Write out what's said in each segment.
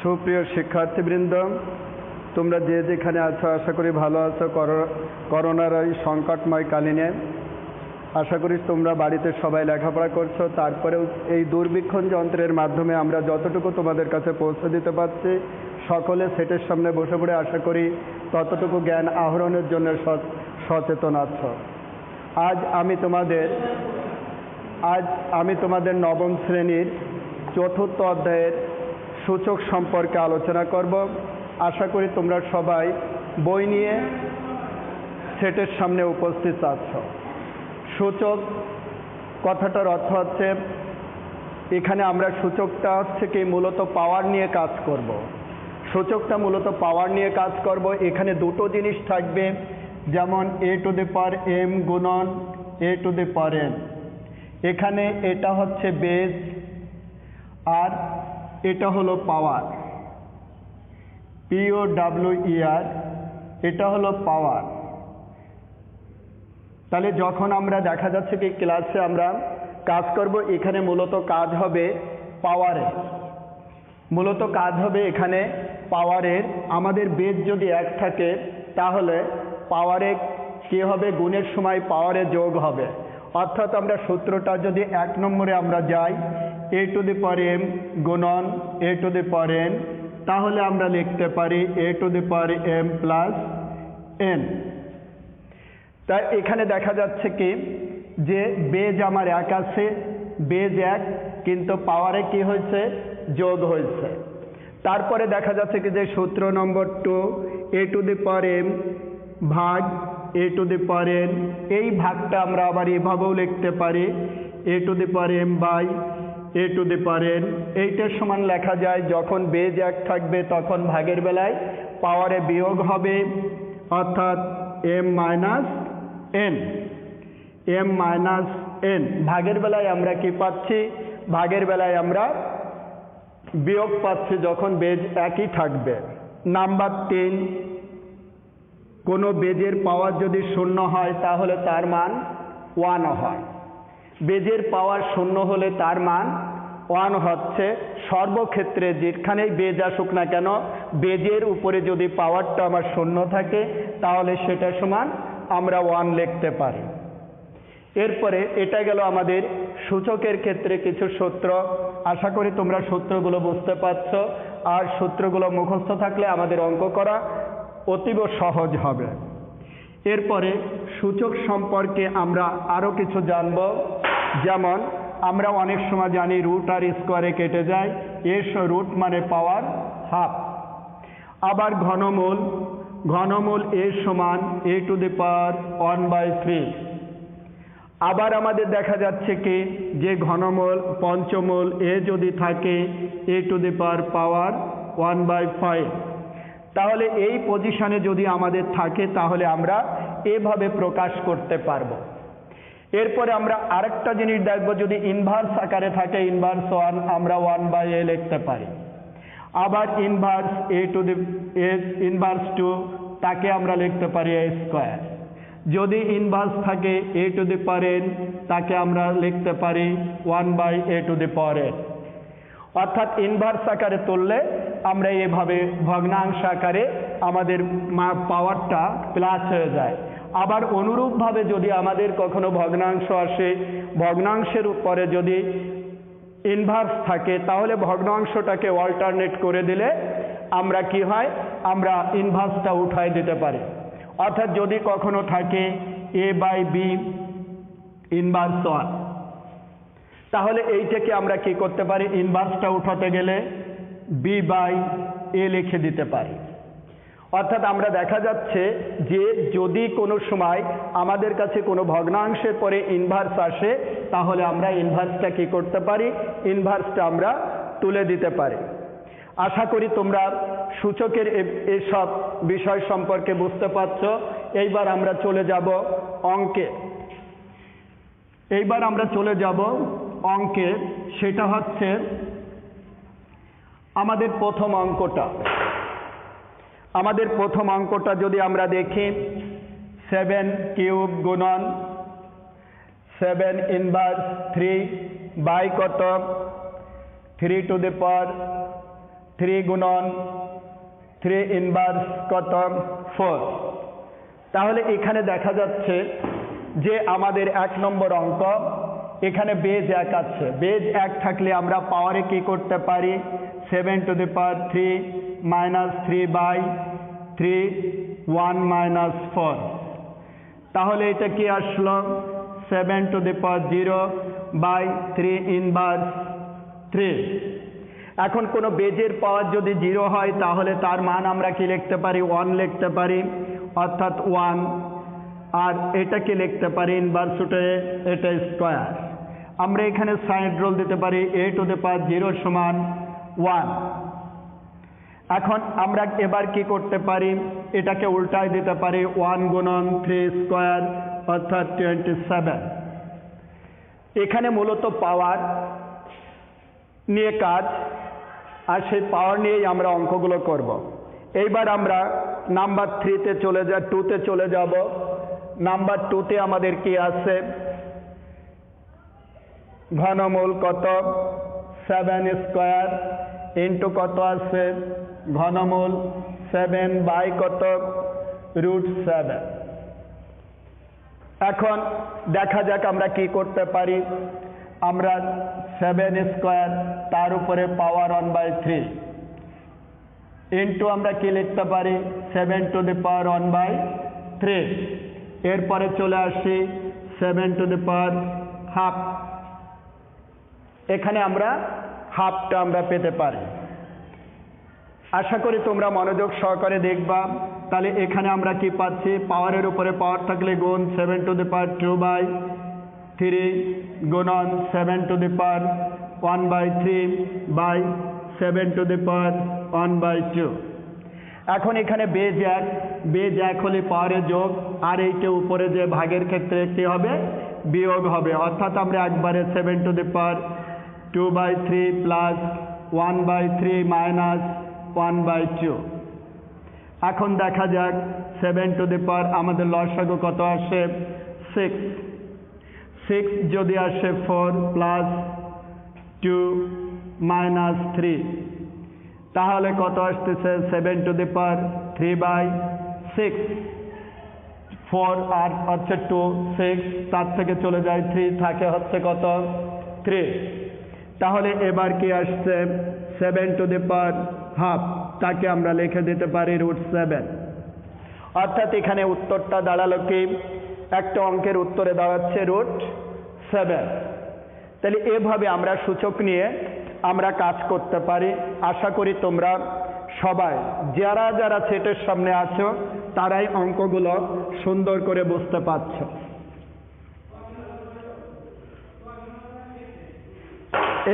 সুপ্রিয় শিক্ষার্থীবৃন্দ, তোমরা যে যেখানে আছো আশা করি ভালো আছো। করোনার এই সংকটময় কালীনে আশা করি তোমরা বাড়িতে সবাই লেখাপড়া করছো। তারপরেও এই দূরবীক্ষণ যন্ত্রের মাধ্যমে আমরা যতটুকু তোমাদের কাছে পৌঁছে দিতে পারছি, সকলে সেটের সামনে বসে পড়ে আশা করি ততটুকু জ্ঞান আহরণের জন্য সচেতন আছো। আজ আমি তোমাদের নবম শ্রেণীর চতুর্থ অধ্যায়ের সূচক সম্পর্কে আলোচনা করব। আশা করি তোমরা সবাই বই নিয়ে সেটের সামনে উপস্থিত আছো। সূচক কথাটার অর্থ হচ্ছে, এখানে আমরা সূচকটা হচ্ছে কি মূলত পাওয়ার নিয়ে কাজ করব। সূচকটা মূলত পাওয়ার নিয়ে কাজ করব। এখানে দুটো জিনিস থাকবে, যেমন a⁴m গুণন a⁴n। এখানে এটা হচ্ছে বেজ আর এটা হলো পাওয়ার, POWER, এটা হলো পাওয়ার। তাহলে যখন আমরা দেখা যাচ্ছে কি ক্লাসে আমরা কাজ করব, এখানে মূলত কাজ হবে পাওয়ারের, এখানে পাওয়ারের। আমাদের বেজ যদি 1 থাকে তাহলে পাওয়ারে কি হবে, গুণের সময় পাওয়ারে যোগ হবে। অর্থাৎ আমরা সূত্রটা যদি 1 নম্বরে আমরা যাই, a⁴m গুণন a⁴n, তাহলে আমরা লিখতে পারি a⁴m + n। তাই এখানে দেখা যাচ্ছে কি যে বেজ আমার 1 আছে, বেজ 1, কিন্তু পাওয়ারে কি হয়েছে, যোগ হয়েছে। তারপরে দেখা যাচ্ছে কি যে সূত্র নম্বর 2, a⁴m ভাগ a⁴n। এই ভাগটা আমরা আবার এভাবেও লিখতে পারি a⁴m/a⁴n। এইটার সমান লেখা যায়, যখন বেজ 1 থাকবে তখন ভাগের বেলায় পাওয়ারে বিয়োগ হবে, অর্থাৎ m-n। ভাগের বেলায় আমরা কি পাচ্ছি, ভাগের বেলায় আমরা বিয়োগ পাচ্ছি যখন বেজ 1ই থাকবে। নাম্বার 3, কোনো বেজের পাওয়ার যদি 0 হয় তাহলে তার মান 1 হয়। বেজের পাওয়ার 0 হলে তার মান 1 হচ্ছে। সর্বক্ষেত্রে যেখানেই বেজ আসুক না কেন, বেজের উপরে যদি পাওয়ারটা আমার 0 থাকে তাহলে সেটা সমান আমরা 1 লিখতে পারি। এরপরে এটা গেল আমাদের সূচকের ক্ষেত্রে কিছু সূত্র। আশা করি তোমরা সূত্রগুলো বুঝতে পারছো, আর সূত্রগুলো মুখস্থ থাকলে আমাদের অঙ্ক করা অতীব সহজ হবে। এরপরে সূচক সম্পর্কে আমরা আরও কিছু জানব। যেমন আমরা অনেক সময় জানি রুট আর স্কোয়ারে কেটে যায়, রুট মানে পাওয়ার হাফ। আবার ঘনমূল a সমান a⁴1/3। আবার আমাদের দেখা যাচ্ছে কি যে ঘনমূল পঞ্চমূল a যদি থাকে a⁴1/5। তাহলে এই পজিশনে যদি আমাদের থাকে তাহলে আমরা এভাবে প্রকাশ করতে পারবো। এরপরে আমরা আরেকটা জিনিস দেখব, যদি ইনভার্স আকারে থাকে ইনভার্স 1 আমরা 1/a লিখতে পারি। আবার ইনভার্স 2 তাকে আমরা লিখতে পারি a²। যদি ইনভার্স থাকে a⁴n তাকে আমরা লিখতে পারি 1/a⁴n। অর্থাৎ ইনভার্স আকারে তুললে আমরা এভাবে ভগ্নাংশ আকারে আমাদের পাওয়ারটা প্লাস হয়ে যায়। আবার অনুরূপভাবে যদি আমাদের কখনো ভগ্নাংশ আসে, ভগ্নাংশের উপরে যদি ইনভার্স থাকে তাহলে ভগ্নাংশটাকে অল্টারনেট করে দিলে আমরা কি হয়, আমরা ইনভার্সটা উঠাই দিতে পারি। অর্থাৎ যদি কখনো থাকে a/b ইনভার্স 1, তাহলে এইটাকে আমরা কি করতে পারি, ইনভার্সটা উঠাতে গেলে b/a লিখে দিতে পারি। অর্থাৎ আমরা দেখা যাচ্ছে যে যদি কোনো সময় আমাদের কাছে কোনো ভগ্নাংশের পরে ইনভার্স আসে তাহলে আমরা ইনভার্সটা কি করতে পারি, ইনভার্সটা আমরা তুলে দিতে পারি। আশা করি তোমরা সূচকের এসব বিষয় সম্পর্কে বুঝতে পারছো। এইবার আমরা চলে যাব অঙ্কে। সেটা হচ্ছে আমাদের প্রথম অঙ্কটা যদি আমরা দেখি, 7³ গুণন 7 ইনভার্স 3 বাই কত 3 টু দি পাওয়ার 3 গুণন 3 ইনভার্স কত 4। তাহলে এখানে দেখা যাচ্ছে যে আমাদের 1 নম্বর অঙ্ক এখানে বেজ 1 আছে। বেজ 1 থাকলে আমরা পাওয়ারে কি করতে পারি 7 to the power 3 minus 3/3 1 minus 4। তাহলে এটা কি আসলো 7 টু দি পাওয়ার 0/3 ইনভার্স 3। এখন কোনো বেজের পাওয়ার যদি 0 হয় তাহলে তার মান আমরা কি লিখতে পারি 1 লিখতে পারি, অর্থাৎ 1। আর এটাকে লিখতে পারি ইনভার্স উঠে এটা স্কোয়ার। আমরা এখানে সাইড রোল দিতে পারি a টু দি পাওয়ার 0 সমান 1। এখন আমরা এবার কি করতে পারি এটাকে উল্টায় দিতে পারি 1 গুণন 3 স্কোয়ার অর্থাৎ 27। এখানে মূলত পাওয়ার নিয়ে কাজ, আর সেই পাওয়ার নিয়েই আমরা অঙ্কগুলো করব। এইবার আমরা নাম্বার 2তে চলে যাব। নাম্বার 2তে আমাদের কি আছে ঘনমূল কত 7 স্কোয়ার ইন্টু কত আছে ঘনমূল 7 বাই কত √7। এখন দেখা যাক আমরা কি করতে পারি। আমরা 7 স্কোয়ার তার উপরে পাওয়ার 1/3 ইন্টু আমরা কি লিখতে পারি 7 টু দি পাওয়ার 1/3। এরপরে চলে আসি 7 টু দি পাওয়ার হাফ। এখানে আমরা হাফটা আমরা পেতে পারি। আশা করি তোমরা মনোযোগ সহকারে দেখবা। তাহলে এখানে আমরা কি পাচ্ছি পাওয়ারের উপরে পাওয়ার থাকলে গুণ 7 টু দি পাওয়ার 2/3 গুণন 7 to the power 1/3 by 7 to the power 1/2। এখন এখানে বেজ 1 হলে পাওয়ারে যোগ, আর এইটা উপরে যে ভাগের ক্ষেত্রে কি হবে বিয়োগ হবে, অর্থাৎ আমরা একবারে 7 to the power 2/3 plus 1/3 minus 1/2। এখন দেখা যাক 7 টু দি পাওয়ার আমাদের লসাগু কত আসে 6 যদি আসে 4 প্লাস 2 মাইনাস 3, তাহলে কত আসতেছে 7 টু দি পাওয়ার 3/6। 4 আর হচ্ছে 2 6, তার থেকে চলে যায় 3, থাকে হচ্ছে কত 3। তাহলে এবার কি আসছে 7 টু দি পাওয়ার হাফ, তাকে আমরা লিখে দিতে পারি √7। অর্থাৎ এখানে উত্তরটা দাঁড়ালো কি একটা অঙ্কের উত্তরে দাঁড়াচ্ছে √7। তাহলে এভাবে আমরা সূচক নিয়ে আমরা কাজ করতে পারি। আশা করি তোমরা সবাই যারা যারা সেটের সামনে আছো তারাই অঙ্কগুলো সুন্দর করে বুঝতে পারছ।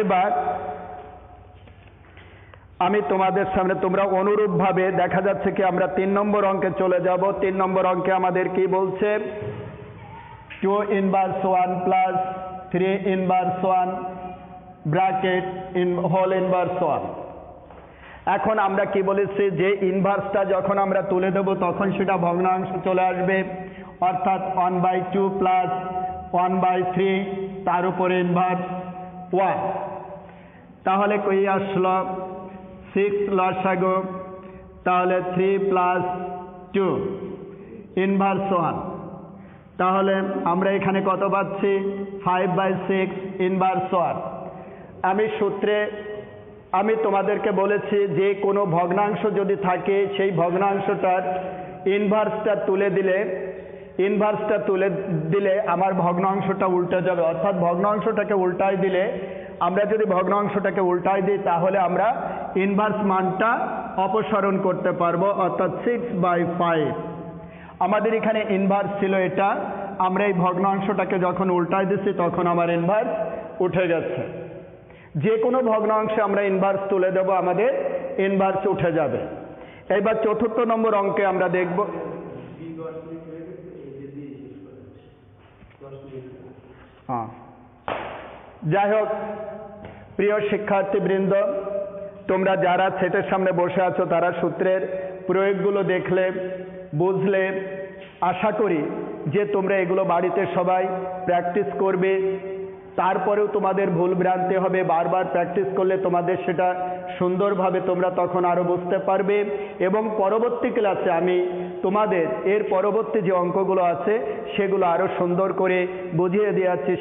এবার আমি তোমাদের সামনে তোমরা অনুরূপভাবে দেখা যাচ্ছে কি আমরা 3 নম্বর অঙ্কে চলে যাব। 3 নম্বর অঙ্কে আমাদের কি বলছে 2 inverse 1 plus 3 inverse 1 bracket whole inverse 1। এখন আমরা কি বলেছি যে ইনভার্সটা যখন আমরা তুলে দেব তখন সেটা ভগ্নাংশ চলে আসবে, অর্থাৎ 1/2 প্লাস 1/3 তার উপরে ইনভার্স 1। তাহলে কই আসলো 6 লসাগু, তাহলে 3 প্লাস 2 ইনভার্স 1। তাহলে আমরা এখানে কত পাচ্ছি 5/6 ইনভার্স 1। আমি তোমাদেরকে বলেছি যে কোনো ভগ্নাংশ যদি থাকে সেই ভগ্নাংশটার ইনভার্সটা তুলে দিলে আমার ভগ্নাংশটা উল্টে যাবে, অর্থাৎ ভগ্নাংশটাকে উল্টায় দিলে আমরা যদি ভগ্নাংশটাকে উল্টায় দিই তাহলে আমরা ইনভার্স মানটা অপসারণ করতে পারবো, অর্থাৎ 6/5। আমাদের এখানে ইনভার্স ছিল এটা, আমরা এই ভগ্নাংশটাকে যখন উল্টায় দিচ্ছি তখন আমার ইনভার্স উঠে গেছে। যে কোনো ভগ্নাংশে আমরা ইনভার্স তুলে দেব আমাদের ইনভার্স উঠে যাবে। এবার 4র্থ নম্বর অঙ্কে আমরা দেখব যাই হোক প্রিয় শিক্ষার্থীবৃন্দ, তোমরা যারা সেটের সামনে বসে আছো তারা সূত্রের প্রয়োগগুলো দেখলে বুঝলে, আশা করি যে তোমরা এগুলো বাড়িতে সবাই প্র্যাকটিস করবে তারপরেও তোমাদের ভুল ভ্রান্তি হবে, বারবার প্র্যাকটিস করলে তোমাদের সেটা সুন্দরভাবে তোমরা তখন আরও বুঝতে পারবে। এবং পরবর্তী ক্লাসে আমি তোমাদের এর পরবর্তী যে অঙ্কগুলো আছে সেগুলো আরও সুন্দর করে বুঝিয়ে দেওয়ার চেষ্টা